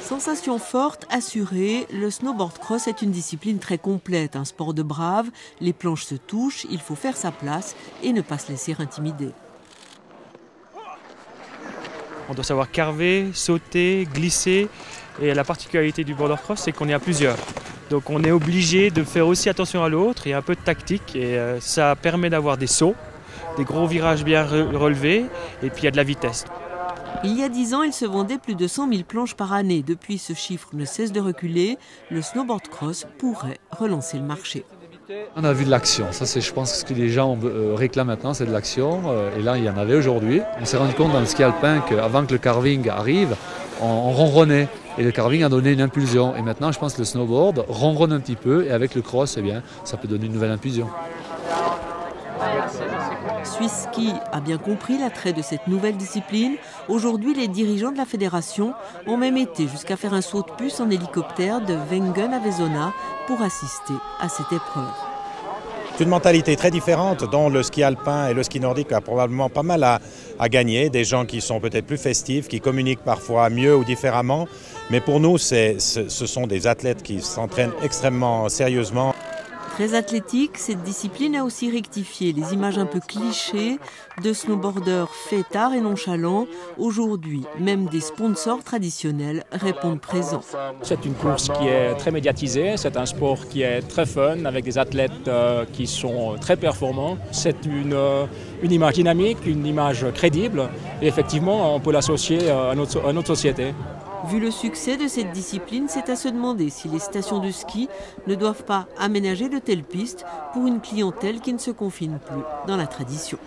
Sensation forte, assurée, le snowboard cross est une discipline très complète, un sport de brave. Les planches se touchent, il faut faire sa place et ne pas se laisser intimider. On doit savoir carver, sauter, glisser. Et la particularité du border cross, c'est qu'on est à plusieurs. Donc on est obligé de faire aussi attention à l'autre, il y a un peu de tactique et ça permet d'avoir des sauts, des gros virages bien relevés et puis il y a de la vitesse. Il y a 10 ans, il se vendait plus de 100 000 planches par année. Depuis, ce chiffre ne cesse de reculer. Le snowboard cross pourrait relancer le marché. On a vu de l'action, ça c'est je pense ce que les gens réclament maintenant, c'est de l'action. Et là il y en avait aujourd'hui. On s'est rendu compte dans le ski alpin qu'avant que le carving arrive, on ronronnait. Et le carving a donné une impulsion. Et maintenant je pense que le snowboard ronronne un petit peu et avec le cross, eh bien, ça peut donner une nouvelle impulsion. Swiss Ski a bien compris l'attrait de cette nouvelle discipline. Aujourd'hui, les dirigeants de la fédération ont même été jusqu'à faire un saut de puce en hélicoptère de Wengen à Vezona pour assister à cette épreuve. C'est une mentalité très différente dont le ski alpin et le ski nordique a probablement pas mal à gagner. Des gens qui sont peut-être plus festifs, qui communiquent parfois mieux ou différemment. Mais pour nous, ce sont des athlètes qui s'entraînent extrêmement sérieusement. Très athlétique, cette discipline a aussi rectifié les images un peu clichés de snowboarders fêtards et nonchalants. Aujourd'hui, même des sponsors traditionnels répondent présents. C'est une course qui est très médiatisée, c'est un sport qui est très fun avec des athlètes qui sont très performants. C'est une image dynamique, une image crédible et effectivement on peut l'associer à notre société. Vu le succès de cette discipline, c'est à se demander si les stations de ski ne doivent pas aménager de telles pistes pour une clientèle qui ne se confine plus dans la tradition.